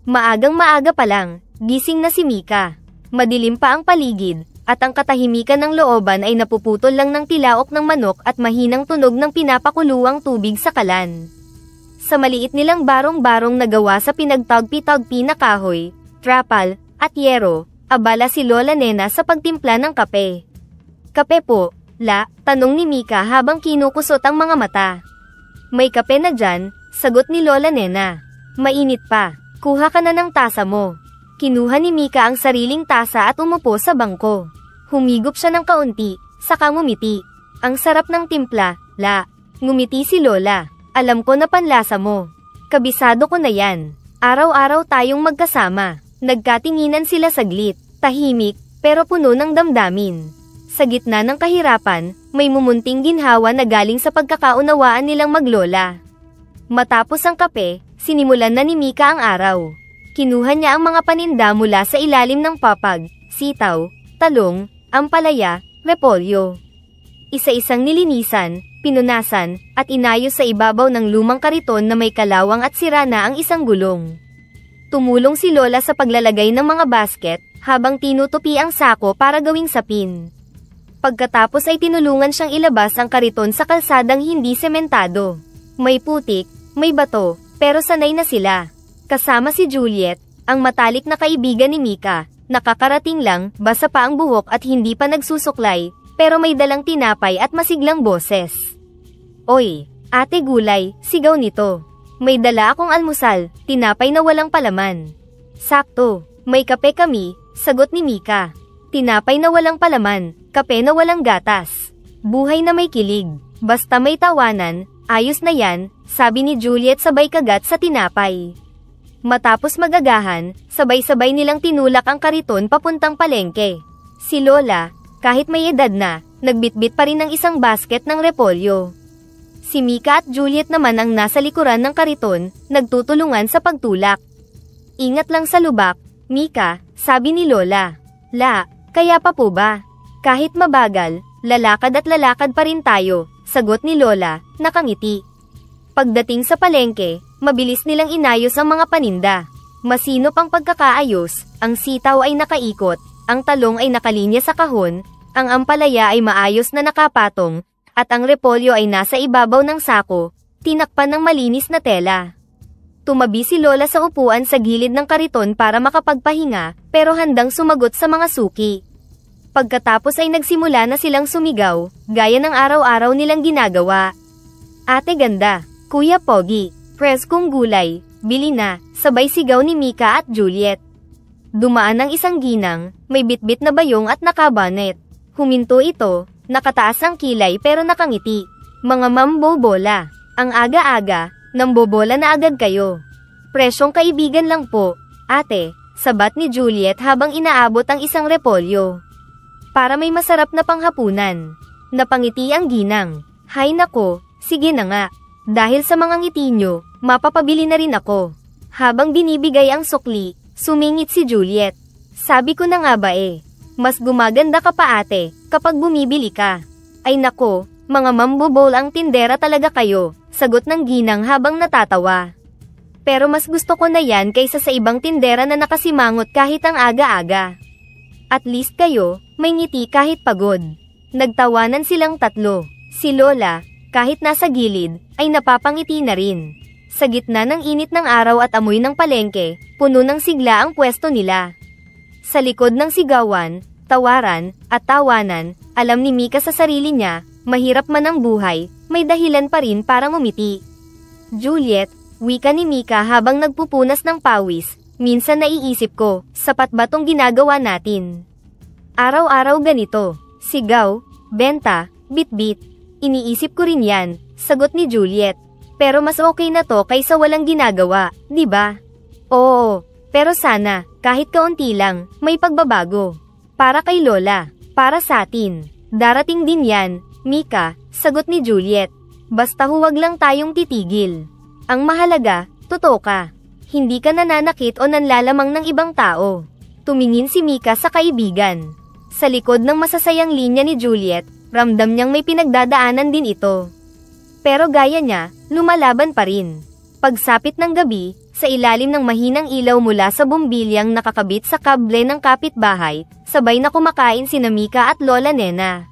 Maagang-maaga pa lang, gising na si Mika. Madilim pa ang paligid, at ang katahimikan ng looban ay napuputol lang ng tilaok ng manok at mahinang tunog ng pinapakuluang tubig sa kalan. Sa maliit nilang barong-barong na gawa sa pinagtagpi-tagpi na kahoy, trapal, at yero, abala si Lola Nena sa pagtimpla ng kape. Kape po, La, tanong ni Mika habang kinukusot ang mga mata. May kape na dyan, sagot ni Lola Nena. Mainit pa, kuha ka na ng tasa mo. Kinuha ni Mika ang sariling tasa at umupo sa bangko. Humigop siya ng kaunti, saka ngumiti. Ang sarap ng timpla, La. Ngumiti si Lola. Alam ko na panlasa mo. Kabisado ko na yan. Araw-araw tayong magkasama. Nagkatinginan sila saglit, tahimik, pero puno ng damdamin. Sa gitna ng kahirapan, may mumunting ginhawa na galing sa pagkakaunawaan nilang maglola. Matapos ang kape, sinimulan na ni Mika ang araw. Kinuha niya ang mga paninda mula sa ilalim ng papag, sitaw, talong, ampalaya, repolyo. Isa-isang nilinisan, pinunasan, at inayos sa ibabaw ng lumang kariton na may kalawang at sira na ang isang gulong. Tumulong si Lola sa paglalagay ng mga basket, habang tinutupi ang sako para gawing sapin. Pagkatapos ay tinulungan siyang ilabas ang kariton sa kalsadang hindi sementado. May putik, may bato, pero sanay na sila. Kasama si Juliet, ang matalik na kaibigan ni Mika, nakakarating lang, basa pa ang buhok at hindi pa nagsusuklay, pero may dalang tinapay at masiglang boses. Oy, ate gulay, sigaw nito. May dala akong almusal, tinapay na walang palaman. Sakto, may kape kami, sagot ni Mika. Tinapay na walang palaman, kape na walang gatas. Buhay na may kilig, basta may tawanan, ayos na yan, sabi ni Juliet sabay kagat sa tinapay. Matapos magagahan, sabay-sabay nilang tinulak ang kariton papuntang palengke. Si Lola, kahit may edad na, nagbitbit pa rin ng isang basket ng repolyo. Si Mika at Juliet naman ang nasa likuran ng kariton, nagtutulungan sa pagtulak. Ingat lang sa lubak, Mika, sabi ni Lola. La, kaya pa po ba? Kahit mabagal, lalakad at lalakad pa rin tayo, sagot ni Lola, nakangiti. Pagdating sa palengke, mabilis nilang inayos ang mga paninda. Masinop ang pagkakaayos, ang sitaw ay nakaikot, ang talong ay nakalinya sa kahon, ang ampalaya ay maayos na nakapatong, at ang repolyo ay nasa ibabaw ng sako, tinakpan ng malinis na tela. Tumabi si Lola sa upuan sa gilid ng kariton para makapagpahinga, pero handang sumagot sa mga suki. Pagkatapos ay nagsimula na silang sumigaw, gaya ng araw-araw nilang ginagawa. Ate ganda, Kuya Pogi, preskong gulay, bili na, sabay sigaw ni Mika at Juliet. Dumaan ang isang ginang, may bitbit na bayong at nakabanet. Huminto ito, nakataas ang kilay pero nakangiti. Mga mambobola, ang aga-aga, nambobola na agad kayo. Presyong kaibigan lang po, ate, sabat ni Juliet habang inaabot ang isang repolyo. Para may masarap na panghapunan. Napangiti ang ginang. Hay nako, sige na nga. Dahil sa mga ngiti nyo, mapapabili na rin ako. Habang binibigay ang sukli, sumingit si Juliet. Sabi ko na nga ba mas gumaganda ka pa ate, kapag bumibili ka. Ay nako, mga mambobol ang tindera talaga kayo, sagot ng ginang habang natatawa. Pero mas gusto ko na yan kaysa sa ibang tindera na nakasimangot kahit ang aga-aga. At least kayo, may ngiti kahit pagod. Nagtawanan silang tatlo. Si Lola, kahit nasa gilid, ay napapangiti na rin. Sa gitna ng init ng araw at amoy ng palengke, puno ng sigla ang pwesto nila. Sa likod ng sigawan, tawaran, at tawanan, alam ni Mika sa sarili niya, mahirap man ang buhay, may dahilan pa rin para ngumiti. Juliet, wika ni Mika habang nagpupunas ng pawis, minsan naiisip ko, sapat ba tong ginagawa natin? Araw-araw ganito, sigaw, benta, bitbit. Iniisip ko rin yan, sagot ni Juliet. Pero mas okay na to kaysa walang ginagawa, di ba? Oo, pero sana, kahit kaunti lang, may pagbabago. Para kay Lola, para sa atin. Darating din yan, Mika, sagot ni Juliet. Basta huwag lang tayong titigil. Ang mahalaga, totoo ka. Hindi ka nananakit o nanlalamang ng ibang tao. Tumingin si Mika sa kaibigan. Sa likod ng masasayang linya ni Juliet, ramdam niyang may pinagdadaanan din ito. Pero gaya niya, lumalaban pa rin. Pagsapit ng gabi, Sa ilalim ng mahinang ilaw mula sa bumbilyang nakakabit sa kable ng kapitbahay, sabay na kumakain sina Mika at Lola Nena.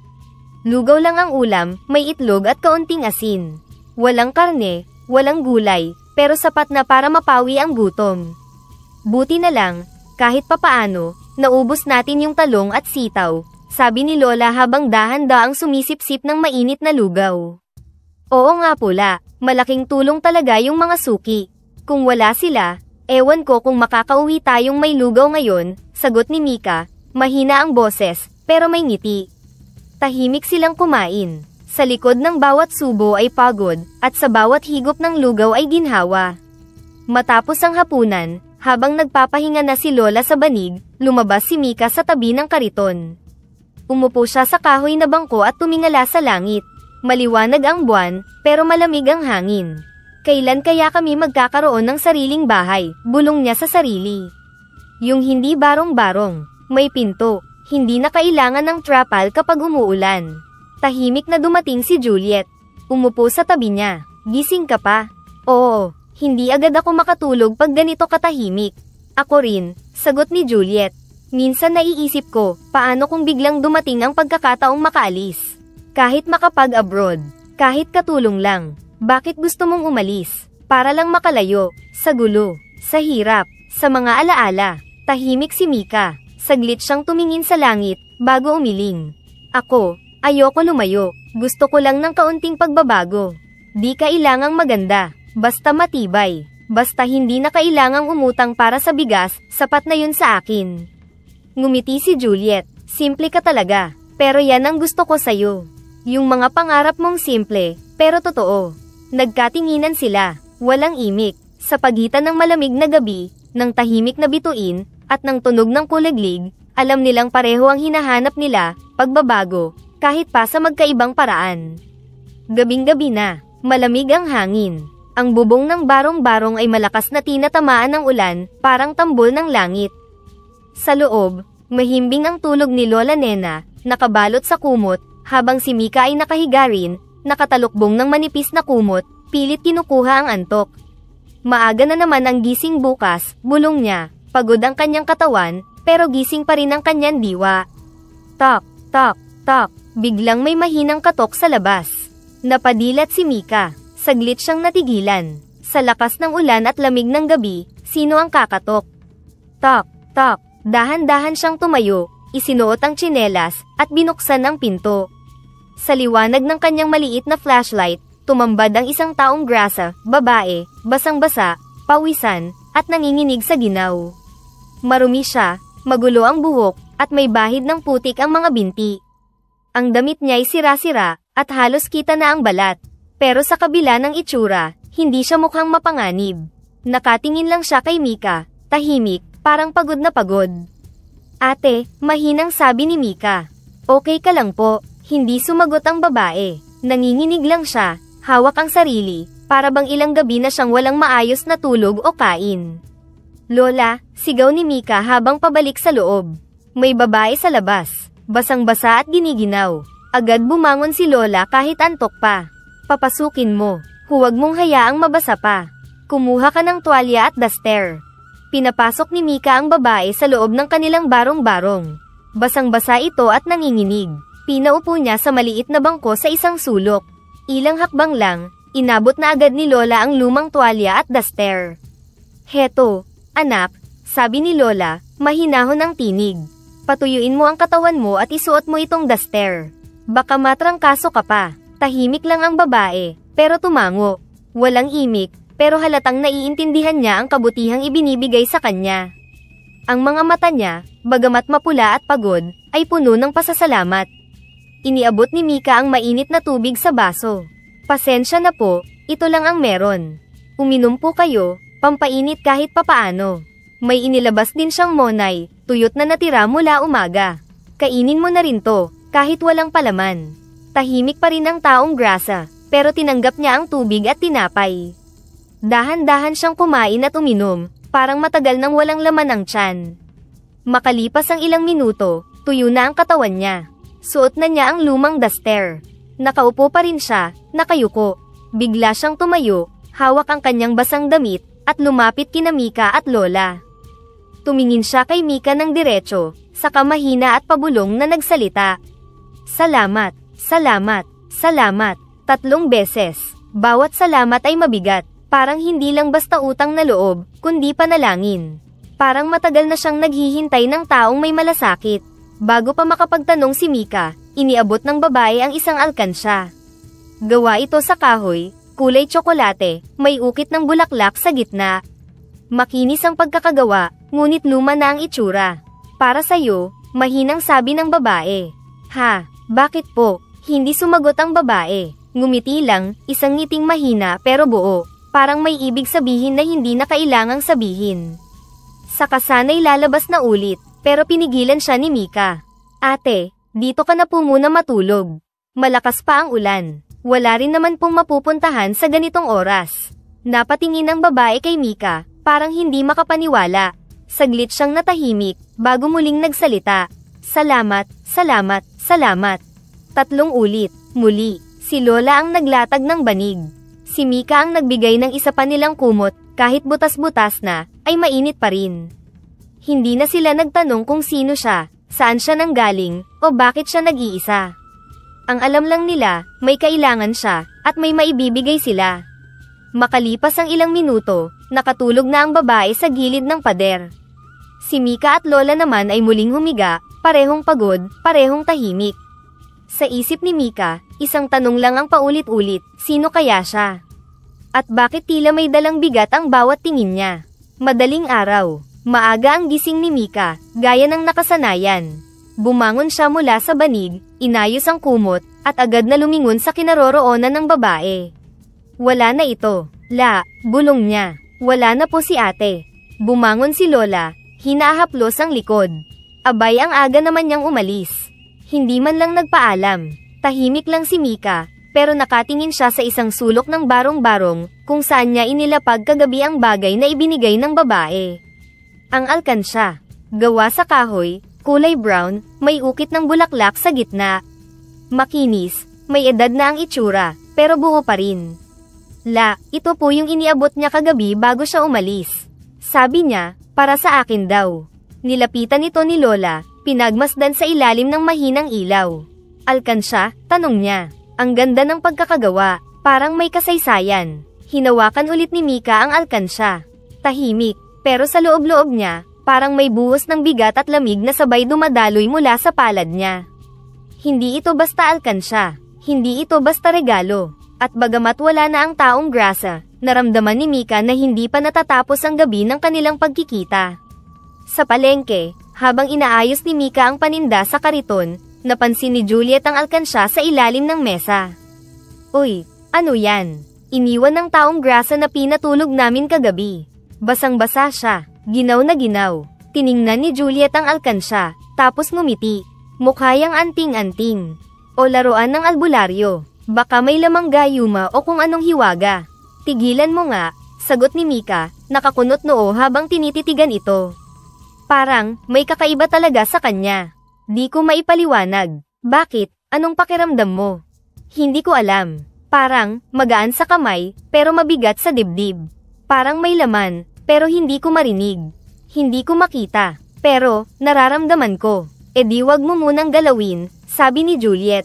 Lugaw lang ang ulam, may itlog at kaunting asin. Walang karne, walang gulay, pero sapat na para mapawi ang gutom. Buti na lang, kahit papaano, naubos natin yung talong at sitaw, sabi ni Lola habang dahan-daang sumisip-sip ng mainit na lugaw. Oo nga pula, malaking tulong talaga yung mga suki. Kung wala sila, ewan ko kung makakauwi tayong may lugaw ngayon, sagot ni Mika, mahina ang boses, pero may ngiti. Tahimik silang kumain. Sa likod ng bawat subo ay pagod, at sa bawat higop ng lugaw ay ginhawa. Matapos ang hapunan, habang nagpapahinga na si Lola sa banig, lumabas si Mika sa tabi ng kariton. Umupo siya sa kahoy na bangko at tumingala sa langit. Maliwanag ang buwan, pero malamig ang hangin. Kailan kaya kami magkakaroon ng sariling bahay? Bulong niya sa sarili. Yung hindi barong-barong, may pinto, hindi na kailangan ng trapal kapag umuulan. Tahimik na dumating si Juliet. Umupo sa tabi niya. Gising ka pa? Oo, hindi agad ako makatulog pag ganito katahimik. Ako rin, sagot ni Juliet. Minsan naiisip ko, paano kung biglang dumating ang pagkakataong makaalis? Kahit makapag-abroad, kahit katulong lang, bakit gusto mong umalis? Para lang makalayo, sa gulo, sa hirap, sa mga alaala. Tahimik si Mika, saglit siyang tumingin sa langit, bago umiling. Ako, ayoko lumayo, gusto ko lang ng kaunting pagbabago. Di kailangang maganda, basta matibay, basta hindi na kailangang umutang para sa bigas, sapat na yun sa akin. Ngumiti si Juliet, simple ka talaga, pero yan ang gusto ko sa'yo. Yung mga pangarap mong simple, pero totoo. Nagkatinginan sila, walang imik, sa pagitan ng malamig na gabi, ng tahimik na bituin, at ng tunog ng kuliglig, alam nilang pareho ang hinahanap nila, pagbabago, kahit pa sa magkaibang paraan. Gabing-gabi na, malamig ang hangin. Ang bubong ng barong-barong ay malakas na tinatamaan ng ulan, parang tambol ng langit. Sa loob, mahimbing ang tulog ni Lola Nena, nakabalot sa kumot, habang si Mika ay nakahiga rin, nakatalukbong ng manipis na kumot, pilit kinukuha ang antok. Maaga na naman ang gising bukas, bulong niya, pagod ang kanyang katawan, pero gising pa rin ang kanyang diwa. Tok, tok, tok, biglang may mahinang katok sa labas. Napadilat si Mika, saglit siyang natigilan. Sa lakas ng ulan at lamig ng gabi, sino ang kakatok? Tok, tok. Dahan-dahan siyang tumayo, isinuot ang tsinelas, at binuksan ang pinto. Sa liwanag ng kanyang maliit na flashlight, tumambad ang isang taong grasa, babae, basang-basa, pawisan, at nanginginig sa ginaw. Marumi siya, magulo ang buhok, at may bahid ng putik ang mga binti. Ang damit niya ay sira-sira, at halos kita na ang balat. Pero sa kabila ng itsura, hindi siya mukhang mapanganib. Nakatingin lang siya kay Mika, tahimik, parang pagod na pagod. Ate, mahinang sabi ni Mika. Okay ka lang po, hindi sumagot ang babae. Nanginginig lang siya, hawak ang sarili, para bang ilang gabi na siyang walang maayos na tulog o kain. Lola, sigaw ni Mika habang pabalik sa loob. May babae sa labas, basang-basa at giniginaw. Agad bumangon si Lola kahit antok pa. Papasukin mo, huwag mong hayaang mabasa pa. Kumuha ka ng tuwalya at duster. Pinapasok ni Mika ang babae sa loob ng kanilang barong-barong. Basang-basa ito at nanginginig. Pinaupo niya sa maliit na bangko sa isang sulok. Ilang hakbang lang, inabot na agad ni Lola ang lumang tuwalya at duster. Heto, anak, sabi ni Lola, mahinahon ang tinig. Patuyuin mo ang katawan mo at isuot mo itong duster. Baka matrangkaso ka pa. Tahimik lang ang babae, pero tumango. Walang imik, pero halatang naiintindihan niya ang kabutihang ibinibigay sa kanya. Ang mga mata niya, bagamat mapula at pagod, ay puno ng pasasalamat. Iniabot ni Mika ang mainit na tubig sa baso. Pasensya na po, ito lang ang meron. Uminom po kayo, pampainit kahit papaano. May inilabas din siyang monay, tuyot na natira mula umaga. Kainin mo na rin to, kahit walang palaman. Tahimik pa rin ang taong grasa, pero tinanggap niya ang tubig at tinapay. Dahan-dahan siyang kumain at uminom, parang matagal nang walang laman ang tiyan. Makalipas ang ilang minuto, tuyo na ang katawan niya. Suot na niya ang lumang duster. Nakaupo pa rin siya, nakayuko. Bigla siyang tumayo, hawak ang kanyang basang damit, at lumapit kina Mika at Lola. Tumingin siya kay Mika ng diretso, saka mahina at pabulong na nagsalita. Salamat, salamat, salamat, 3 beses. Bawat salamat ay mabigat, parang hindi lang basta utang na loob, kundi panalangin. Parang matagal na siyang naghihintay ng taong may malasakit. Bago pa makapagtanong si Mika, iniabot ng babae ang isang alkansya. Gawa ito sa kahoy, kulay tsokolate, may ukit ng bulaklak sa gitna. Makinis ang pagkakagawa, ngunit luma na ang itsura. Para sa'yo, mahinang sabi ng babae. Ha, bakit po? Hindi sumagot ang babae. Ngumiti lang, isang ngiting mahina pero buo. Parang may ibig sabihin na hindi na kailangang sabihin. Saka sana'y lalabas na ulit, pero pinigilan siya ni Mika. Ate, dito ka na po muna matulog. Malakas pa ang ulan. Wala rin naman pong mapupuntahan sa ganitong oras. Napatingin ang babae kay Mika, parang hindi makapaniwala. Saglit siyang natahimik, bago muling nagsalita. Salamat, salamat, salamat. 3 ulit, muli, si Lola ang naglatag ng banig. Si Mika ang nagbigay ng isa pa nilang kumot, kahit butas-butas na, ay mainit pa rin. Hindi na sila nagtanong kung sino siya, saan siya nanggaling, o bakit siya nag-iisa. Ang alam lang nila, may kailangan siya, at may maibibigay sila. Makalipas ang ilang minuto, nakatulog na ang babae sa gilid ng pader. Si Mika at Lola naman ay muling humiga, parehong pagod, parehong tahimik. Sa isip ni Mika, isang tanong lang ang paulit-ulit, sino kaya siya? At bakit tila may dalang bigat ang bawat tingin niya? Madaling araw, maaga ang gising ni Mika, gaya ng nakasanayan. Bumangon siya mula sa banig, inayos ang kumot, at agad na lumingon sa kinaroroonan ng babae. Wala na ito. Bulong niya. Wala na po si ate. Bumangon si Lola, hinahaplos ang likod. Abay ang aga naman niyang umalis. Hindi man lang nagpaalam. Tahimik lang si Mika, pero nakatingin siya sa isang sulok ng barong-barong, kung saan niya inilapag kagabi ang bagay na ibinigay ng babae. Ang alkansya. Gawa sa kahoy, kulay brown, may ukit ng bulaklak sa gitna. Makinis, may edad na ang itsura, pero buo pa rin. Ito po yung iniabot niya kagabi bago siya umalis. Sabi niya, para sa akin daw. Nilapitan ito ni Lola, pinagmasdan sa ilalim ng mahinang ilaw. Alkansya? Tanong niya. Ang ganda ng pagkakagawa, parang may kasaysayan. Hinawakan ulit ni Mika ang alkansya. Tahimik, pero sa loob-loob niya, parang may buhos ng bigat at lamig na sabay dumadaloy mula sa palad niya. Hindi ito basta alkansya, hindi ito basta regalo. At bagamat wala na ang taong grasa, naramdaman ni Mika na hindi pa natatapos ang gabi ng kanilang pagkikita. Sa palengke, habang inaayos ni Mika ang paninda sa kariton, napansin ni Juliet ang alkansya sa ilalim ng mesa. Uy, ano yan? Iniwan ng taong grasa na pinatulog namin kagabi. Basang-basa siya, ginaw na ginaw. Tiningnan ni Juliet ang alkansya, tapos ngumiti. Mukhayang anting-anting. O laruan ng albularyo. Baka may lamang gayuma o kung anong hiwaga. Tigilan mo nga, sagot ni Mika, nakakunot noo habang tinititigan ito. Parang, may kakaiba talaga sa kanya. Di ko maipaliwanag. Bakit? Anong pakiramdam mo? Hindi ko alam. Parang, magaan sa kamay, pero mabigat sa dibdib. Parang may laman, pero hindi ko marinig. Hindi ko makita, pero, nararamdaman ko. E di wag mo munang galawin, sabi ni Juliet.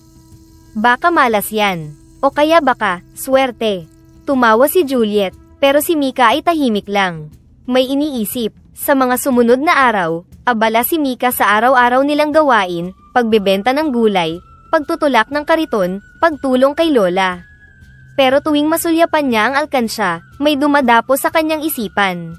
Baka malas yan. O kaya baka, swerte. Tumawa si Juliet, pero si Mika ay tahimik lang. May iniisip, sa mga sumunod na araw, abala si Mika sa araw-araw nilang gawain, pagbebenta ng gulay, pagtutulak ng kariton, pagtulong kay Lola. Pero tuwing masulyapan niya ang alkansya, may dumadapo sa kanyang isipan.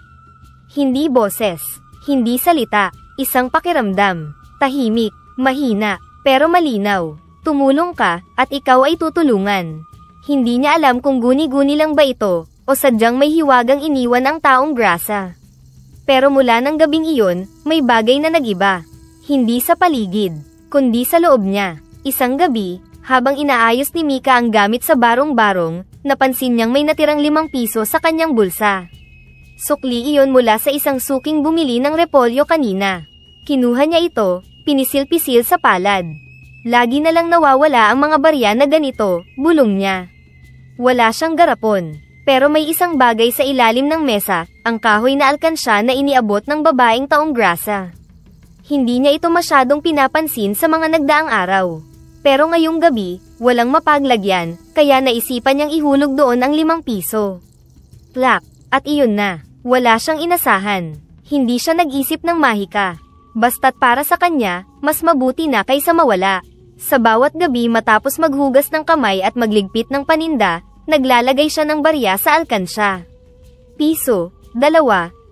Hindi boses, hindi salita, isang pakiramdam, tahimik, mahina, pero malinaw. Tumulong ka, at ikaw ay tutulungan. Hindi niya alam kung guni-guni lang ba ito, o sadyang may hiwagang iniwan ang taong grasa. Pero mula ng gabing iyon, may bagay na nagiba. Hindi sa paligid, kundi sa loob niya. Isang gabi, habang inaayos ni Mika ang gamit sa barong-barong, napansin niyang may natirang 5 piso sa kanyang bulsa. Sukli iyon mula sa isang suking bumili ng repolyo kanina. Kinuha niya ito, pinisil-pisil sa palad. Lagi na lang nawawala ang mga barya na ganito, bulong niya. Wala siyang garapon. Pero may isang bagay sa ilalim ng mesa, ang kahoy na alkansya na iniabot ng babaeng taong grasa. Hindi niya ito masyadong pinapansin sa mga nagdaang araw. Pero ngayong gabi, walang mapaglagyan, kaya naisipan niyang ihulog doon ang 5 piso. Plak! At iyon na. Wala siyang inasahan. Hindi siya nag-isip ng mahika. Basta't para sa kanya, mas mabuti na kaysa mawala. Sa bawat gabi matapos maghugas ng kamay at magligpit ng paninda, naglalagay siya ng barya sa alkansya. Piso, 2, 5,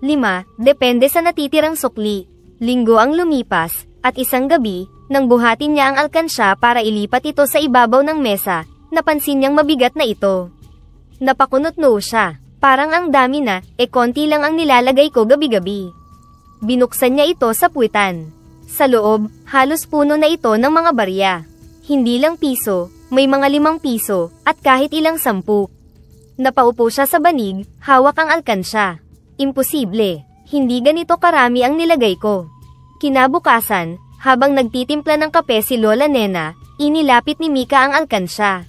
depende sa natitirang sukli. Linggo ang lumipas, at isang gabi, nang buhatin niya ang alkansya para ilipat ito sa ibabaw ng mesa, napansin niyang mabigat na ito. Napakunot-no siya. Parang ang dami na, konti lang ang nilalagay ko gabi-gabi. Binuksan niya ito sa puwitan. Sa loob, halos puno na ito ng mga barya. Hindi lang piso, may mga 5 piso, at kahit ilang 10. Napaupo siya sa banig, hawak ang alkansya. Imposible, hindi ganito karami ang nilagay ko. Kinabukasan, habang nagtitimpla ng kape si Lola Nena, inilapit ni Mika ang alkansya.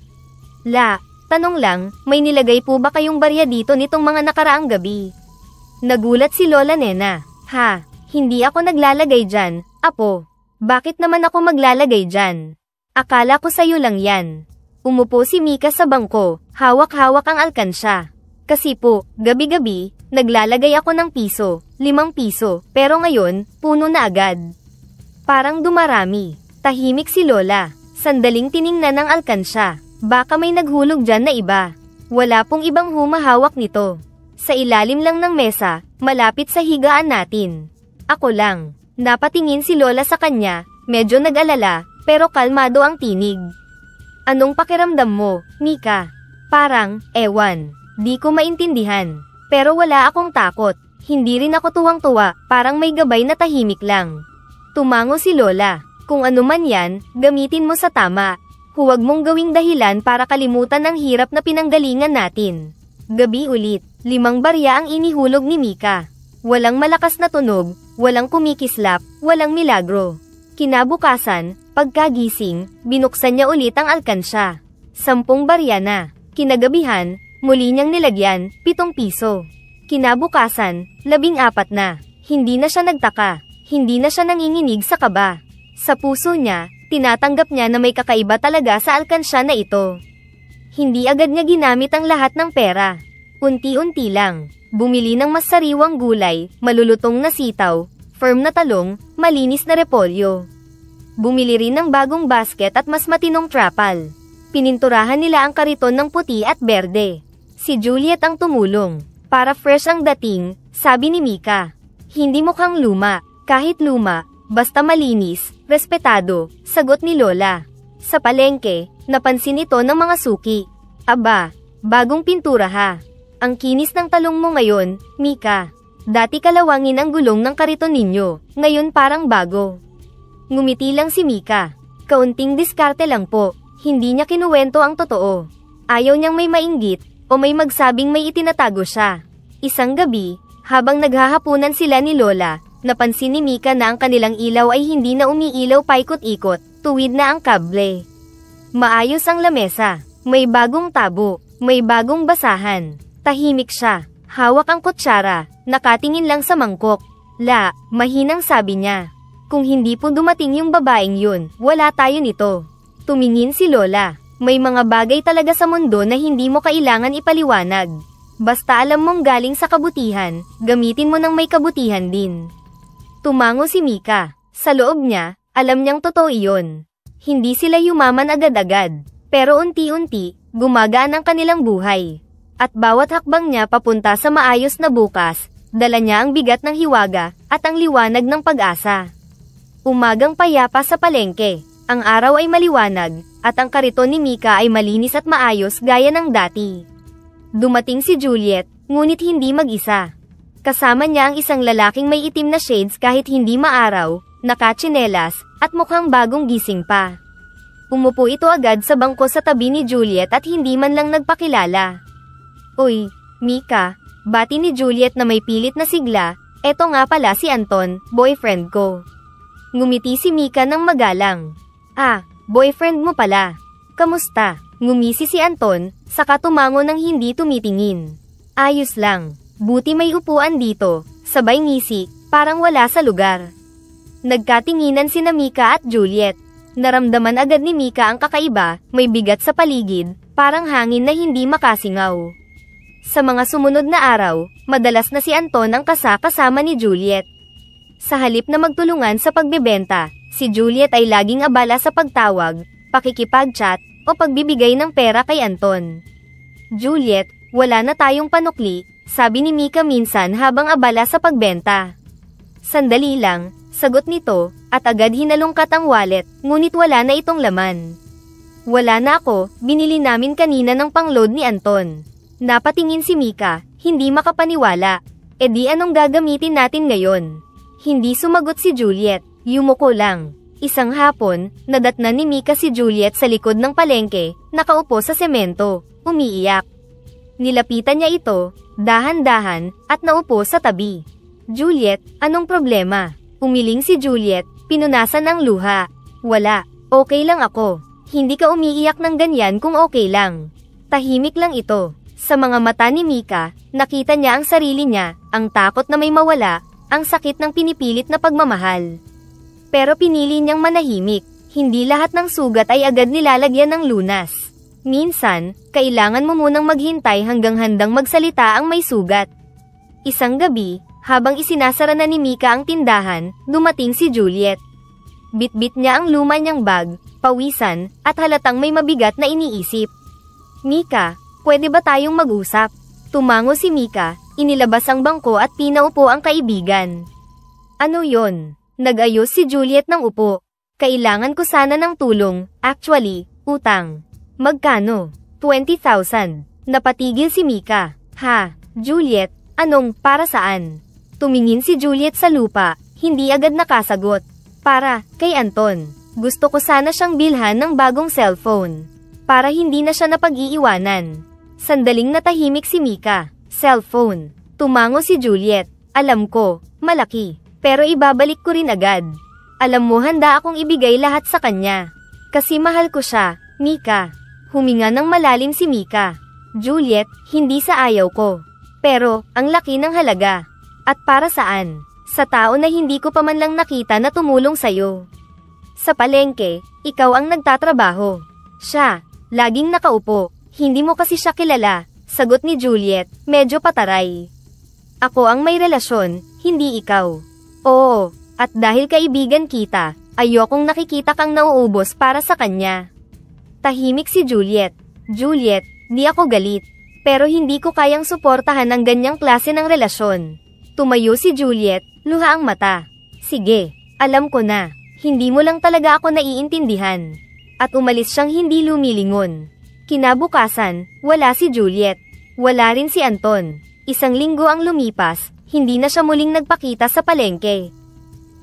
Tanong lang, may nilagay po ba kayong barya dito nitong mga nakaraang gabi? Nagulat si Lola Nena. Ha, hindi ako naglalagay dyan, apo. Bakit naman ako maglalagay dyan? Akala ko sa'yo lang yan. Umupo si Mika sa bangko, hawak-hawak ang alkansya. Kasi po, gabi-gabi, naglalagay ako ng piso, 5 piso, pero ngayon, puno na agad. Parang dumarami. Tahimik si Lola. Sandaling tiningnan ng alkansya. Baka may naghulog dyan na iba. Wala pong ibang humahawak nito. Sa ilalim lang ng mesa, malapit sa higaan natin. Ako lang. Napatingin si Lola sa kanya, medyo nag-alala, pero kalmado ang tinig. Anong pakiramdam mo, Mika? Parang, ewan. Di ko maintindihan. Pero wala akong takot. Hindi rin ako tuwang-tuwa, parang may gabay na tahimik lang. Tumango si Lola. Kung ano man yan, gamitin mo sa tama. Huwag mong gawing dahilan para kalimutan ang hirap na pinanggalingan natin. Gabi ulit, 5 barya ang inihulog ni Mika. Walang malakas na tunog, walang kumikislap, walang milagro. Kinabukasan, pagkagising, binuksan niya ulit ang alkansya. 10 barya na. Kinagabihan, muli niyang nilagyan, 7 piso. Kinabukasan, 14 na. Hindi na siya nagtaka. Hindi na siya nanginginig sa kaba. Sa puso niya, tinatanggap niya na may kakaiba talaga sa alkansya na ito. Hindi agad niya ginamit ang lahat ng pera. Unti-unti lang. Bumili ng mas sariwang gulay, malulutong na sitaw, firm na talong, malinis na repolyo. Bumili rin ng bagong basket at mas matinong trapal. Pininturahan nila ang kariton ng puti at berde. Si Juliet ang tumulong. Para fresh ang dating, sabi ni Mika. Hindi mukhang luma, kahit luma, basta malinis, respetado, sagot ni Lola. Sa palengke, napansin ito ng mga suki. Aba, bagong pintura ha. Ang kinis ng talong mo ngayon, Mika. Dati kalawangin ang gulong ng kariton ninyo, ngayon parang bago. Ngumiti lang si Mika. Kaunting diskarte lang po, hindi niya kinuwento ang totoo. Ayaw niyang may mainggit, o may magsabing may itinatago siya. Isang gabi, habang naghahapunan sila ni Lola, napansin ni Mika na ang kanilang ilaw ay hindi na umiilaw paikot-ikot, tuwid na ang kable. Maayos ang lamesa, may bagong tabo, may bagong basahan. Tahimik siya, hawak ang kutsara, nakatingin lang sa mangkok. Mahinang sabi niya. Kung hindi po dumating yung babaeng yun, wala tayo nito. Tumingin si Lola. May mga bagay talaga sa mundo na hindi mo kailangan ipaliwanag. Basta alam mong galing sa kabutihan, gamitin mo ng may kabutihan din. Tumango si Mika. Sa loob niya, alam niyang totoo iyon. Hindi sila yumaman agad-agad, pero unti-unti, gumagaan ang kanilang buhay. At bawat hakbang niya papunta sa maayos na bukas, dala niya ang bigat ng hiwaga, at ang liwanag ng pag-asa. Umagang payapa sa palengke. Ang araw ay maliwanag, at ang kariton ni Mika ay malinis at maayos gaya ng dati. Dumating si Juliet, ngunit hindi mag-isa. Kasama niya ang isang lalaking may itim na shades kahit hindi maaraw, nakatsinelas, at mukhang bagong gising pa. Umupo ito agad sa bangko sa tabi ni Juliet at hindi man lang nagpakilala. Uy, Mika, bati ni Juliet na may pilit na sigla, eto nga pala si Anton, boyfriend ko. Ngumiti si Mika ng magalang. Ah, boyfriend mo pala. Kamusta? Ngumisi si Anton, saka tumango ng hindi tumitingin. Ayos lang, buti may upuan dito, sabay ngisi, parang wala sa lugar. Nagkatinginan sina Mika at Juliet. Naramdaman agad ni Mika ang kakaiba, may bigat sa paligid, parang hangin na hindi makasingaw. Sa mga sumunod na araw, madalas na si Anton ang kasama ni Juliet. Sa halip na magtulungan sa pagbebenta, si Juliet ay laging abala sa pagtawag, pakikipag-chat, o pagbibigay ng pera kay Anton. Juliet, wala na tayong panukli, sabi ni Mika minsan habang abala sa pagbenta. Sandali lang, sagot nito, at agad hinalungkat ang wallet, ngunit wala na itong laman. Wala na ako, binili namin kanina ng pangload ni Anton. Napatingin si Mika, hindi makapaniwala. E di anong gagamitin natin ngayon? Hindi sumagot si Juliet, yumuko lang. Isang hapon, nadatnan ni Mika si Juliet sa likod ng palengke, nakaupo sa semento, umiiyak. Nilapitan niya ito, dahan-dahan, at naupo sa tabi. Juliet, anong problema? Umiling si Juliet, pinunasan ng luha. Wala, okay lang ako. Hindi ka umiiyak ng ganyan kung okay lang. Tahimik lang ito. Sa mga mata ni Mika, nakita niya ang sarili niya, ang takot na may mawala, ang sakit ng pinipilit na pagmamahal. Pero pinili niyang manahimik, hindi lahat ng sugat ay agad nilalagyan ng lunas. Minsan, kailangan mo munang maghintay hanggang handang magsalita ang may sugat. Isang gabi, habang isinasara na ni Mika ang tindahan, dumating si Juliet. Bitbit niya ang luma niyang bag, pawisan, at halatang may mabigat na iniisip. Mika, pwede ba tayong mag-usap? Tumango si Mika, inilabas ang bangko at pinaupo ang kaibigan. Ano yon? Nag-ayos si Juliet ng upo. Kailangan ko sana ng tulong, actually, utang. Magkano? 20,000. Napatigil si Mika. Ha, Juliet, anong, para saan? Tumingin si Juliet sa lupa, hindi agad nakasagot. Para, kay Anton. Gusto ko sana siyang bilhan ng bagong cellphone. Para hindi na siya napag-iiwanan. Sandaling natahimik si Mika. Cellphone. Tumango si Juliet. Alam ko, malaki. Pero ibabalik ko rin agad. Alam mo handa akong ibigay lahat sa kanya. Kasi mahal ko siya, Mika. Huminga ng malalim si Mika. Juliet, hindi sa ayaw ko. Pero, ang laki ng halaga. At para saan? Sa tao na hindi ko pa man lang nakita na tumulong sa'yo. Sa palengke, ikaw ang nagtatrabaho. Siya, laging nakaupo. Hindi mo kasi siya kilala, sagot ni Juliet, medyo pataray. Ako ang may relasyon, hindi ikaw. Oo, at dahil kaibigan kita, ayokong nakikita kang nauubos para sa kanya. Tahimik si Juliet. Juliet, di ako galit. Pero hindi ko kayang suportahan ang ganyang klase ng relasyon. Tumayo si Juliet, luha ang mata. Sige, alam ko na. Hindi mo lang talaga ako naiintindihan. At umalis siyang hindi lumilingon. Kinabukasan, wala si Juliet. Wala rin si Anton. Isang linggo ang lumipas, hindi na siya muling nagpakita sa palengke.